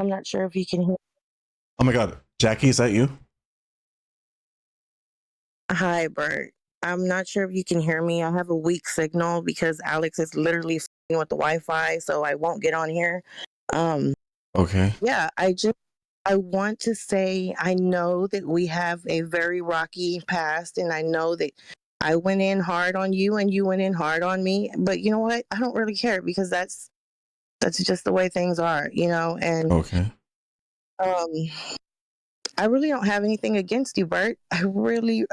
I'm not sure if you can hear. Oh my God. Jackie, is that you? Hi, Burt. I'm not sure if you can hear me. I have a weak signal because Alex is literally with the Wi-Fi, so I won't get on here. Okay. Yeah, I want to say I know that we have a very rocky past, and I know that I went in hard on you and you went in hard on me. But you know what? I don't really care because that's just the way things are, And Okay. I really don't have anything against you, Burt. I really,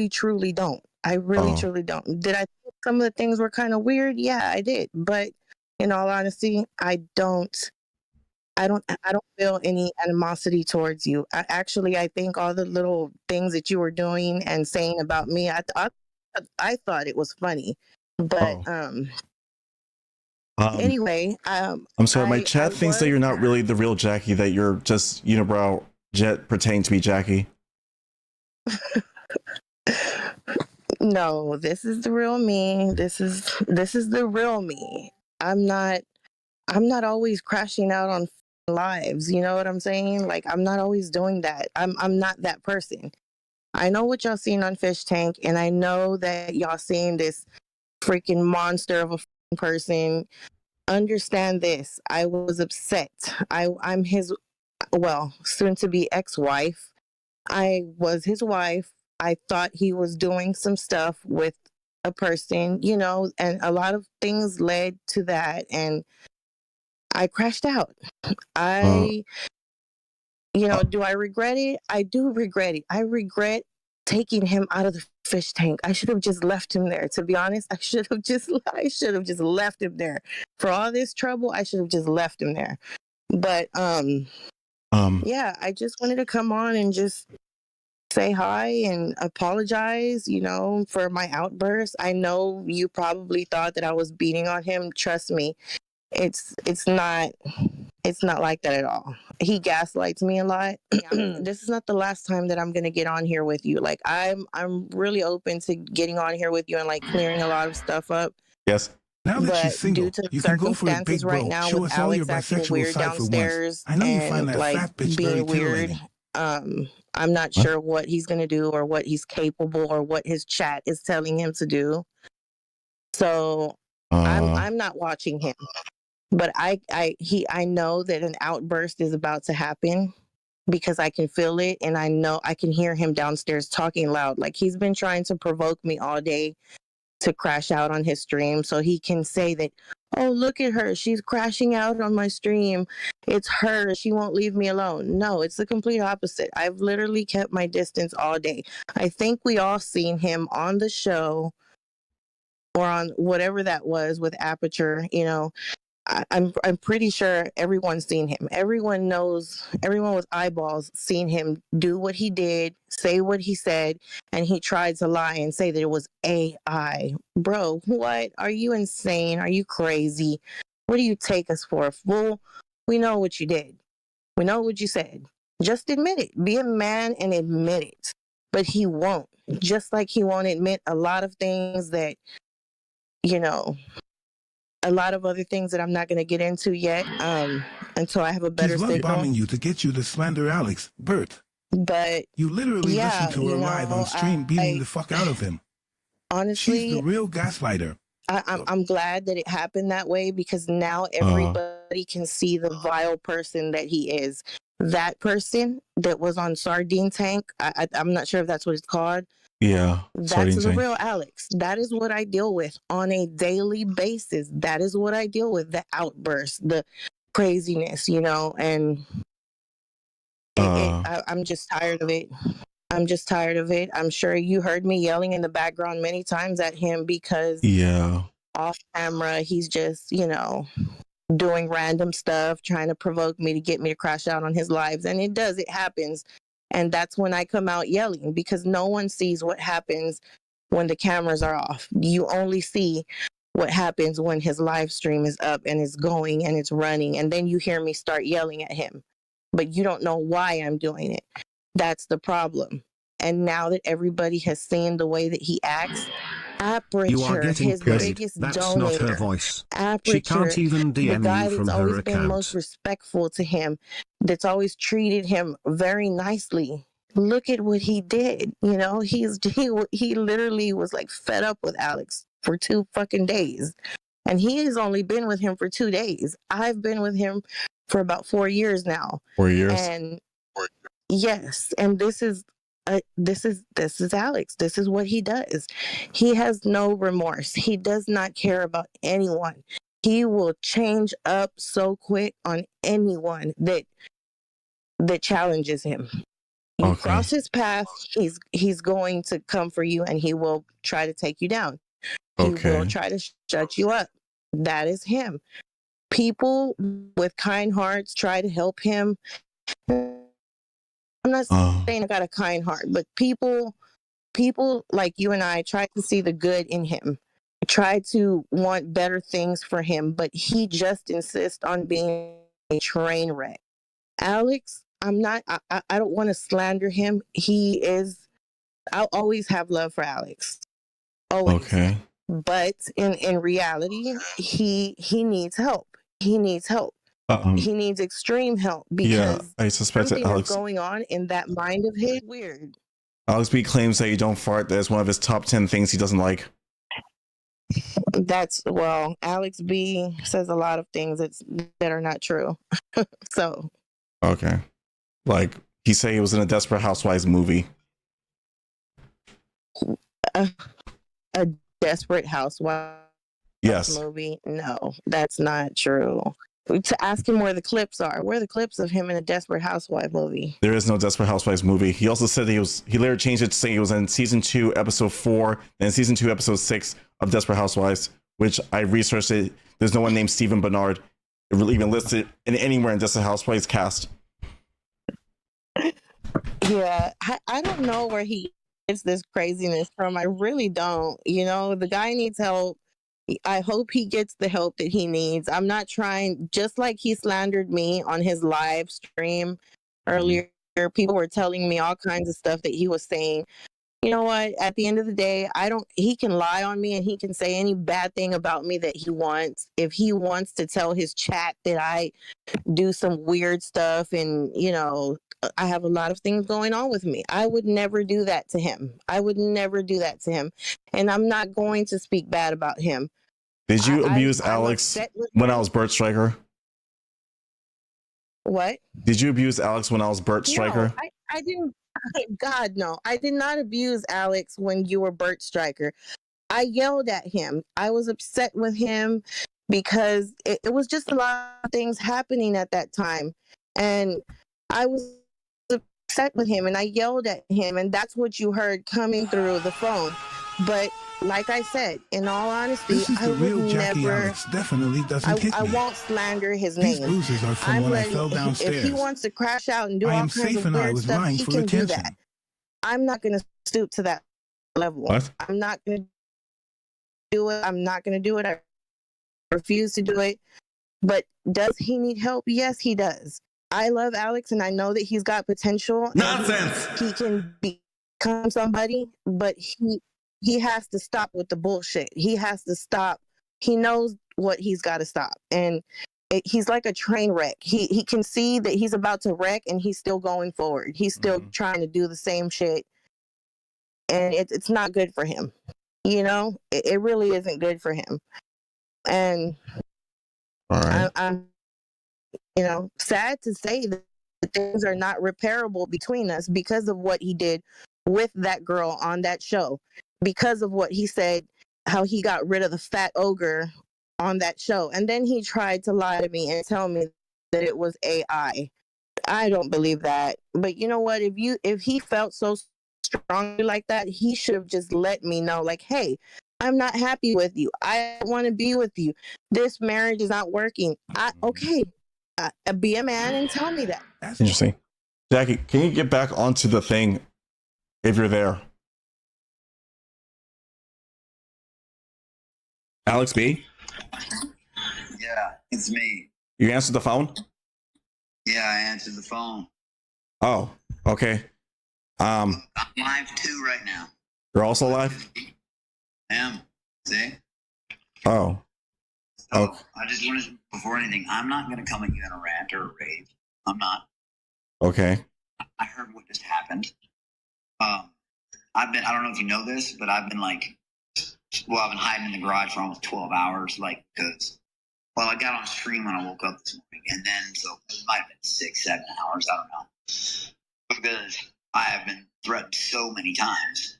truly don't. I really, Oh. truly don't. Did I think some of the things were kind of weird? Yeah, I did. But in all honesty, I don't feel any animosity towards you. I think all the little things that you were doing and saying about me, I thought it was funny. But Oh. anyway, I'm sorry. My I chat thinks that was you're not really the real Jackie. That you're just unibrow jet pretending to be Jackie. No, this is the real me. This is the real me. I'm not always crashing out on lives. You know what I'm saying? Like I'm not always doing that. I'm not that person. I know what y'all seen on Fish Tank, and I know that y'all seen this freaking monster of a person. Understand this. I was upset. I'm his, well, soon to be ex-wife. I was his wife. I thought he was doing some stuff with a person, and a lot of things led to that. And I crashed out. Uh, I, do I regret it? I do regret it. I regret taking him out of the fish tank. I should have just left him there. To be honest, I should have just left him there. For all this trouble, I should have just left him there. But yeah, I just wanted to come on and just say hi and apologize, for my outburst. I know you probably thought that I was beating on him. Trust me, it's not like that at all. He gaslights me a lot. This is not the last time that I'm going to get on here with you. Like I'm really open to getting on here with you and like clearing a lot of stuff up. yes. Now that she's But due single, to you can go for it, circumstances big right bro. now Show with us all your Alex acting bisexual weird side for once. downstairs I know you find and that like fat bitch very being weird, titillating. I'm not What? sure what he's gonna do or what he's capable or what his chat is telling him to do. So I'm not watching him. But I know that an outburst is about to happen because I can feel it, and I know I can hear him downstairs talking loud. Like he's been trying to provoke me all day to crash out on his stream so he can say that, oh, look at her, she's crashing out on my stream, it's her, she won't leave me alone. No, it's the complete opposite. I've literally kept my distance all day. I think we all seen him on the show or on whatever that was with Aperture. I'm pretty sure everyone's seen him. Everyone knows, everyone with eyeballs seen him do what he did, say what he said, and he tried to lie and say that it was AI. Bro, what? Are you insane? Are you crazy? What do you take us for a fool? We know what you did. We know what you said. Just admit it. Be a man and admit it. But he won't. Just like he won't admit a lot of things that, you know, a lot of other things that I'm not going to get into yet until I have a better She's love signal. bombing you to get you to slander Alex, Burt. But you literally yeah, listened to her live on stream beating the fuck out of him. Honestly, she's the real gaslighter. I'm glad that it happened that way because now everybody can see the vile person that he is. That person that was on Sardine Tank, I'm not sure if that's what it's called. Yeah, that's the real Alex. That is what I deal with on a daily basis. That is what I deal with. The outbursts, the craziness, and I'm just tired of it. I'm just tired of it. I'm sure you heard me yelling in the background many times at him because off camera, he's just, doing random stuff, trying to provoke me to get me to crash out on his lives. And it happens. And that's when I come out yelling because no one sees what happens when the cameras are off. You only see what happens when his live stream is up and it's going and it's running. And then you hear me start yelling at him, but you don't know why I'm doing it. That's the problem. And now that everybody has seen the way that he acts, You are Aperture, getting his paid. biggest That's not her donator. voice. She Aperture, can't even the DM guy you that's from her always been most account. respectful to him, that's always treated him very nicely. Look at what he did. You know, he literally was like fed up with Alex for 2 fucking days. And he has only been with him for 2 days. I've been with him for about 4 years now. 4 years. And yes, and this is Alex. This is what he does. He has no remorse. He does not care about anyone. He will change up so quick on anyone that challenges him. You cross his path, he's going to come for you, and he will try to take you down. He will try to shut you up. That is him. People with kind hearts try to help him. I'm not saying I got a kind heart, but people like you and I try to see the good in him, try to want better things for him, but he just insists on being a train wreck. Alex, I don't want to slander him. I'll always have love for Alex. Always. Okay. But in reality, he needs help. He needs help. He needs extreme help because I suspect something Alex is going on in that mind of his. Weird. Alex B claims that you don't fart. That's one of his top 10 things he doesn't like. Alex B says a lot of things that are not true. So. Okay. Like, he said he was in a Desperate Housewives movie. A Desperate Housewives movie? No, that's not true. To ask him where the clips are. Where are the clips of him in a Desperate Housewives movie? There is no Desperate Housewives movie. He also said he later changed it to say he was in season 2, episode 4, and season 2, episode 6 of Desperate Housewives, which I researched it. There's no one named Stephen Bernard even listed anywhere in Desperate Housewives cast. Yeah, I don't know where he gets this craziness from. I really don't. You know, the guy needs help. I hope he gets the help that he needs. I'm not trying, just like he slandered me on his live stream earlier. People were telling me all kinds of stuff that he was saying. You know what? At the end of the day, he can lie on me and he can say any bad thing about me that he wants. If he wants to tell his chat that I do some weird stuff and, you know, I have a lot of things going on with me, I would never do that to him. I would never do that to him. And I'm not going to speak bad about him. Did you abuse Alex when I was Burt Striker? What? Did you abuse Alex when I was Burt Striker? No, I didn't. God, no. I did not abuse Alex when you were Burt Striker. I yelled at him. I was upset with him because it was just a lot of things happening at that time. And I was upset with him and I yelled at him. And that's what you heard coming through the phone. But like I said, in all honesty, this is the I would real Jackie never. Alex definitely doesn't hit me. I won't slander his These name. bruises are from when I fell downstairs. If he wants to crash out and do I all am kinds safe of and I weird was stuff, lying he for can attention. do that. I'm not going to stoop to that level. What? I'm not going to do it. I'm not going to do it. I refuse to do it. But does he need help? Yes, he does. I love Alex and I know that he's got potential. Nonsense. He can become somebody, but he has to stop with the bullshit. He has to stop. He knows what he's got to stop. And he's like a train wreck. He can see that he's about to wreck and he's still going forward. He's still trying to do the same shit. And it's not good for him. You know, it really isn't good for him. And all right. I'm you know, sad to say that things are not repairable between us because of what he did with that girl on that show, because of what he said, how he got rid of the fat ogre on that show. And then he tried to lie to me and tell me that it was AI. I don't believe that. But you know what? If he felt so strongly like that, he should have just let me know, like, hey, I'm not happy with you. I want to be with you. This marriage is not working. Okay. Be a man and tell me that. That's interesting. Jackie, can you get back onto the thing if you're there? Alex B? Yeah, it's me. You answered the phone? Yeah, I answered the phone. Oh, okay. I'm live too right now. You're also live? am. See? Oh. So I just wanted, before anything, I'm not going to come at you in a rant or a rave. I'm not. Okay. I heard what just happened. I don't know if you know this, but I've been I've been hiding in the garage for almost 12 hours, because, I got on stream when I woke up this morning, and then, so it might have been 6, 7 hours, I don't know. Because I have been threatened so many times.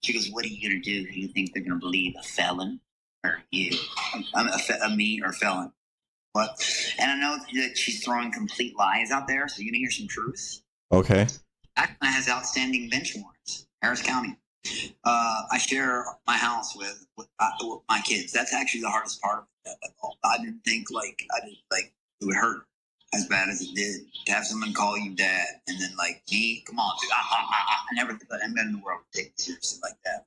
She goes, what are you going to do? Do you think they're going to believe a felon? Or you? Me or felon? What? And I know that she's throwing complete lies out there, so you're going to hear some truth. Okay. Atlanta has outstanding bench warrants, Harris County. I share my house with my kids. That's actually the hardest part of it. I didn't think it would hurt as bad as it did to have someone call you dad, and then me, come on, dude. I never thought anybody in the world would take it seriously like that.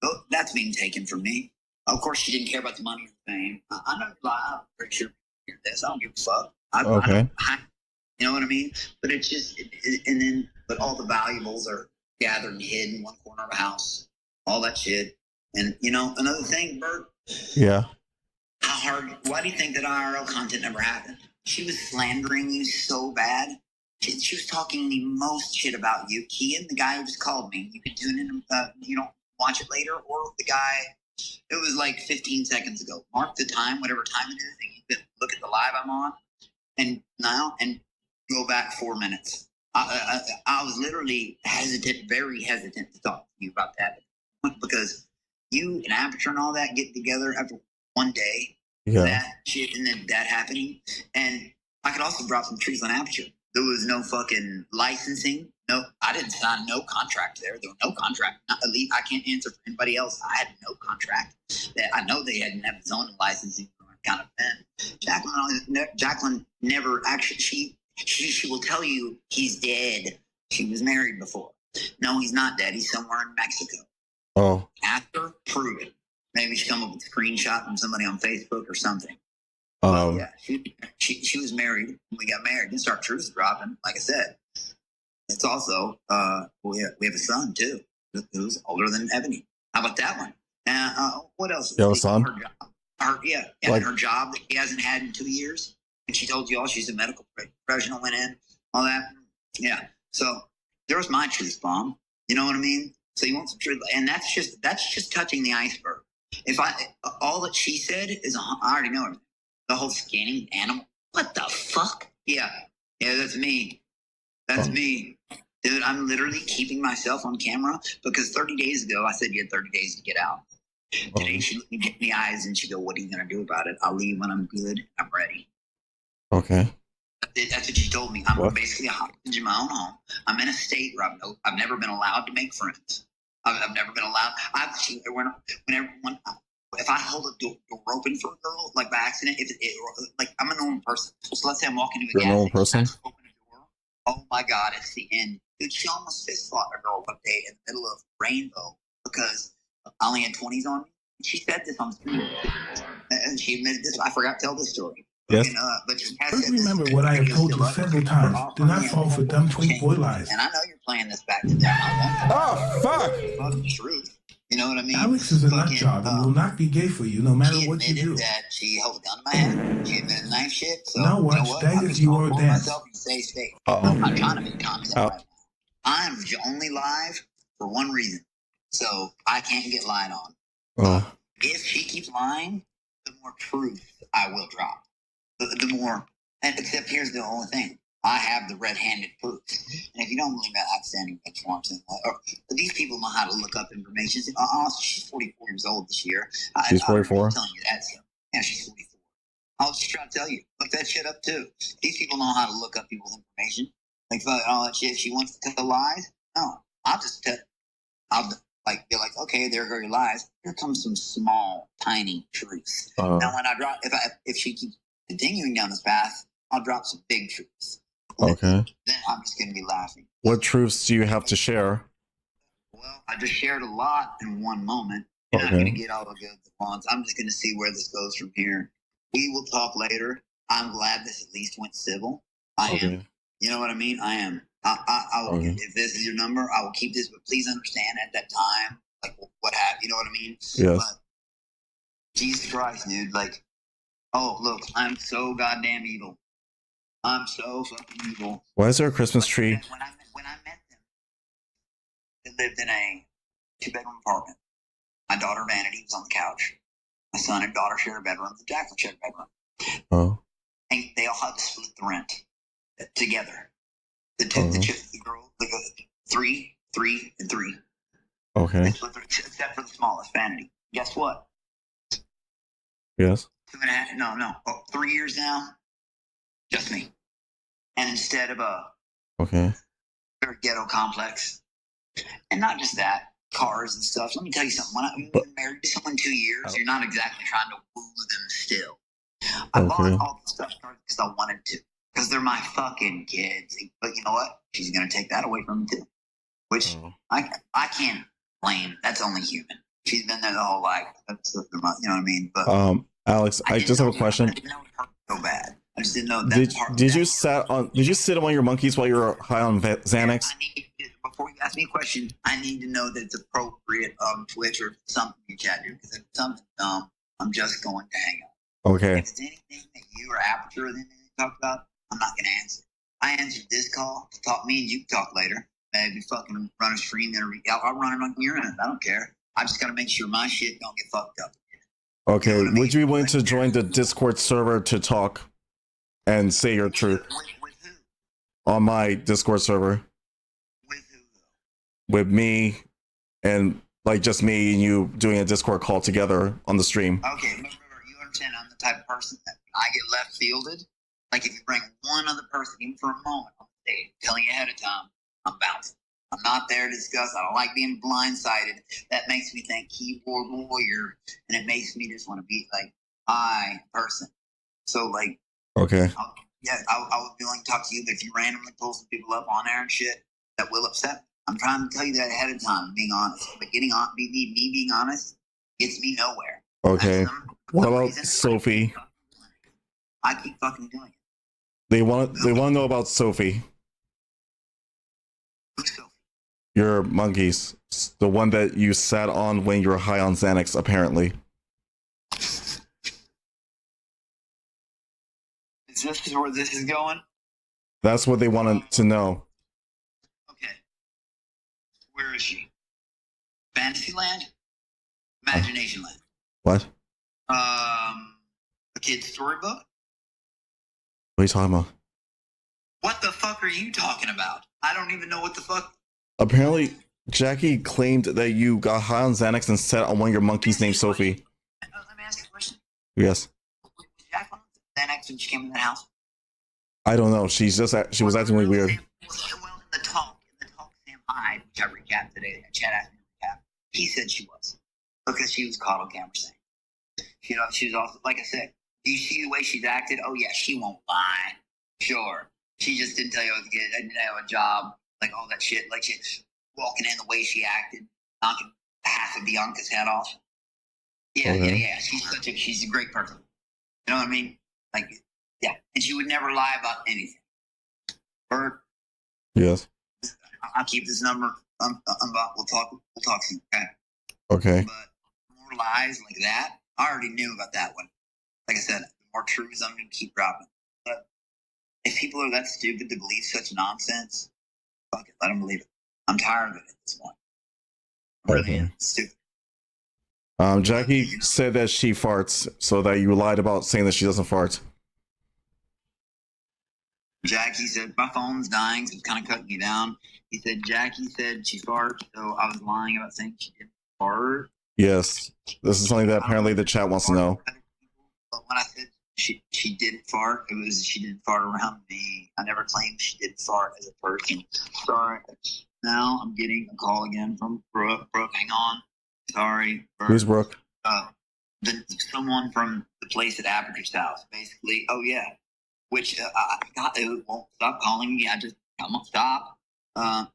But that's being taken from me. Of course, she didn't care about the money or the fame. I know, I'm pretty sure you hear this. I don't give a fuck. Okay. You know what I mean? But it's just, but all the valuables are gathered and hid in one corner of a house. All that shit. And, another thing, Burt. Yeah. Why do you think that IRL content never happened? She was slandering you so bad. She was talking the most shit about you. Kian, the guy who just called me. You can tune in, watch it later. Or the guy, it was 15 seconds ago. Mark the time, whatever time it is, and you can look at the live I'm on. And go back 4 minutes. I was literally very hesitant to talk to you about that, because you and Aperture and all that get together after one day. Yeah. That shit, and then that happening. And I could also drop some trees on Aperture. There was no fucking licensing. No, I didn't sign no contract there. There was no contract. Not elite. I can't answer for anybody else. I had no contract. I know they hadn't have zoning licensing kind of thing. Jacqueline never actually. She will tell you he's dead. She was married before. No, he's not dead. He's somewhere in Mexico. Oh. After, prove it. Maybe she come up with a screenshot from somebody on Facebook or something. Yeah, she was married when we got married. Didn't start truth dropping. Like I said, it's also we have a son too, who's older than Ebony. How about that one? What else? You have a son? Her job that she hasn't had in 2 years, and she told you all she's a medical professional. Went in all that. Yeah. So there was my truth bomb. You know what I mean? So you want some truth, and that's just touching the iceberg. If all that she said is, I already know everything. The whole scanning animal. What the fuck? Yeah, that's me. That's me. Dude, I'm literally keeping myself on camera because 30 days ago, I said you had 30 days to get out. Today, she looked me in the eyes and she go, what are you going to do about it? I'll leave when I'm good. I'm ready. Okay. That's what she told me. I'm basically a hostage in my own home. I'm in a state where I've never been allowed to make friends. I've never been allowed. If I hold a door open for a girl, by accident, I'm a normal person. So let's say I'm walking to a gas station, I open a door. Oh my God, it's the end. Dude, she almost fist fought a girl one day in the middle of Rainbow because I only had 20s on me. She said this on stream, and she admitted this. I forgot to tell this story. Yes. But she has Just remember what I have told you several times. Do not fall for dumb tweet boy lies. And I know you're playing this back to them. Oh, fuck. Fucking truth. You know what I mean? Alex is a nut job and will not be gay for you no matter what you do. She admitted that she held a gun to my head. She admitted knife shit. So, now watch Daggers You Are Dance. Stay safe. I'm trying to be confident right now. I'm only live for one reason. So I can't get lied on. If she keeps lying, the more truth I will drop. The more, and except here's the only thing. I have the red-handed proof. And if you don't believe that, outstanding benchmarks. These people know how to look up information. Honestly, she's 44 years old this year. She's 44? I'm telling you that stuff. Yeah, she's 44. I'll just try to tell you. Look that shit up, too. These people know how to look up people's information. All that shit. If she wants to tell lies, no. I'll just tell. Be like, okay, there go your lies. Here comes some small, tiny truths. Now, when I drop, if she keeps continuing down this path, I'll drop some big truths. Okay. Then I'm just going to be laughing. What truths do you have to share? Well, I just shared a lot in one moment. You're not going to get all the good at once. I'm just going to see where this goes from here. We will talk later. I'm glad this at least went civil. I am. You know what I mean? I am. I will, if this is your number, I will keep this. But please understand, at that time, like what have you know what I mean? Yes. But Jesus Christ, dude, like, oh look, I'm so goddamn evil. I'm so fucking evil. Why is there a Christmas tree? When I met them, they lived in a 2-bedroom apartment. My daughter Vanity was on the couch. My son and daughter shared a bedroom. The Jacqueline shared a bedroom. Oh. And they all had to split the rent together. The girl, like 3, 3, and 3. Okay. They split except for the smallest, Vanity. Guess what? Yes. 2.5. No. 3 years now. Just me. And instead of a very ghetto complex, and not just that, cars and stuff. Let me tell you something. When you're married to someone 2 years, you're not exactly trying to woo them still. I bought all the stuff because I wanted to. Because they're my fucking kids. But you know what? She's going to take that away from me too. Which I can't blame. That's only human. She's been there the whole life. That's, you know what I mean? But Alex, I just have a question. I didn't know it hurt so bad. I just didn't know that Did you sit on your monkeys while you were high on Xanax? Before you ask me a question, I need to know that it's appropriate on Twitch or something you chat to. Because if it's something dumb, I'm just going to hang up. Okay. If it's anything that you or Aperture or anything you talk about, I'm not going to answer. I answered this call to talk me and you can talk later. Maybe fucking run a stream interview. I'll run it on your internet. I don't care. I just got to make sure my shit don't get fucked up. Okay. You know what I mean? Would you be willing to join the Discord server to talk and say your truth? With who? On my Discord server. With who? With me and like just me and you doing a Discord call together on the stream. Okay. Remember, you understand I'm the type of person that when I get left fielded, like if you bring one other person even for a moment on the stage, telling you ahead of time, I'm bouncing. I'm not there to discuss. I don't like being blindsided. That makes me think keyboard warrior, and it makes me just want to be like I person. So like, okay, I would be willing to talk to you, but if you randomly pull some people up on there and shit, that will upset me. I'm trying to tell you that ahead of time, being honest. But me being honest gets me nowhere. Okay. What about Sophie? I keep fucking doing it. They want to know about Sophie. Who's Sophie? Your monkeys, the one that you sat on when you were high on Xanax, apparently. Is this where this is going? That's what they wanted to know. Okay. Where is she? Fantasyland? Imagination Land? What? A kid's storybook? What are you talking about? What the fuck are you talking about? I don't even know what the fuck. Apparently, Jackie claimed that you got high on Xanax and sat on one of your monkeys named Sophie. Let me ask you a question. Yes. Was Jackie on Xanax when she came in the house? I don't know. She was acting really weird. Well, in the talk, Sam Hyde, which I recapped today, Chad asked me to recap, he said she was. Because she was caught on camera saying. She was also, like I said, do you see the way she's acted? Oh, yeah, she won't lie. Sure. She just didn't tell you I didn't have a job, like all that shit. Like she's walking in the way she acted, knocking half of Bianca's head off. Yeah. She's a great person. You know what I mean? Like, yeah. And she would never lie about anything. Burt. Yes. I'll keep this number. We'll talk soon. Okay. Okay. But more lies like that, I already knew about that one. Like I said, the more truths I'm going to keep dropping. But if people are that stupid to believe such nonsense, fuck it, let them believe it. I'm tired of it at this point. I really am. It's stupid. Jackie said that she farts, so that you lied about saying that she doesn't fart. Jackie said, my phone's dying, so it's kind of cutting me down. He said, Jackie said she farts, so I was lying about saying she didn't fart. Yes. This is something that apparently the chat wants to know. But when I said she didn't fart, it was she didn't fart around me. I never claimed she didn't fart as a person. Sorry. Now I'm getting a call again from Brooke. Brooke, hang on. Sorry. Who's Brooke? Someone from the place at Aperture's house, basically. Oh, yeah. Which it won't stop calling me. I won't stop. I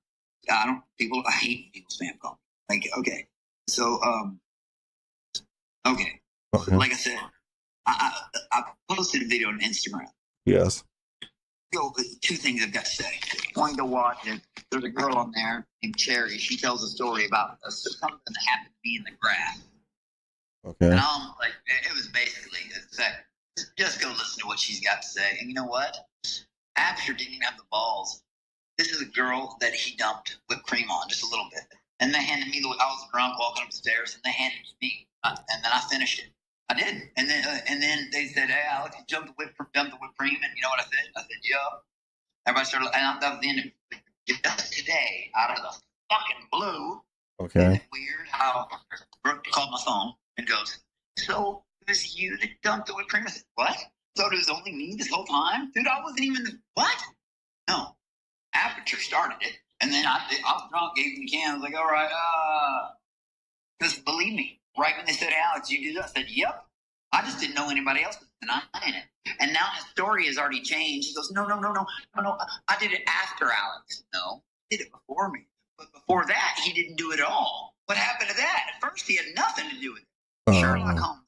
hate people spam call. Like, okay. So, okay. Like I said, I posted a video on Instagram. Yes. Two things I've got to say. Going to watch it. there's a girl on there named Cherry. She tells a story about something that happened to me in the grass. Okay. And I'm like, it was basically, just go listen to what she's got to say. And you know what? After didn't even have the balls. This is a girl that he dumped whipped cream on just a little bit. And they handed me I was drunk walking up the stairs, and they handed it to me. And then I finished it. I did. And then they said, hey, Alex, you dumped the whipped cream. And you know what I said? I said, yeah. Everybody started, and that was the end of it. Just today, out of the fucking blue. Okay. Isn't it weird how Burt called my phone and goes, so it was you that dumped the whipped cream? I said, what? So it was only me this whole time? Dude, I wasn't even, what? No. Aperture started it. And then I was drunk, gave him the can. I was like, all right, because believe me, right when they said, Alex, you did that, I said, yep. I just didn't know anybody else was denying it. And now his story has already changed. He goes, no. I did it after Alex. No, he did it before me. But before that, he didn't do it at all. What happened to that? At first, he had nothing to do with it. Sherlock Holmes.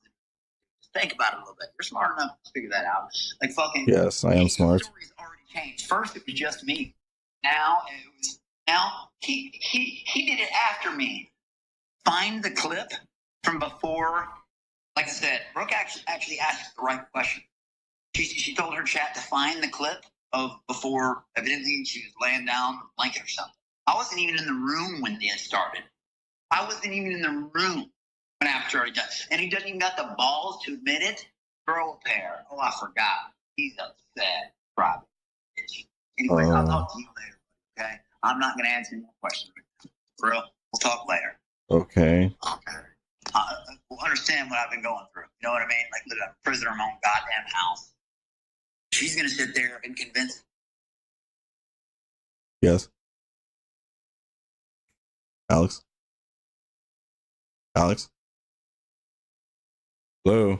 Think about it a little bit. You're smart enough to figure that out. Like fucking. Yes, I am smart. The story's already changed. First, it was just me. Now he did it after me. Find the clip from before. Like I said, Brooke actually asked the right question. She told her chat to find the clip of before, evidently she was laying down the blanket or something. I wasn't even in the room when it started. I wasn't even in the room when after already done. And he doesn't even got the balls to admit it. Throw a pair. Oh, I forgot. He's upset. Probably. Anyway, I'll talk to you later. Okay? I'm not going to answer any more questions. Bro, we'll talk later. Okay. Will understand what I've been going through. You know what I mean? Like living a prisoner in my own goddamn house. She's gonna sit there and convince. Yes. Alex. Hello.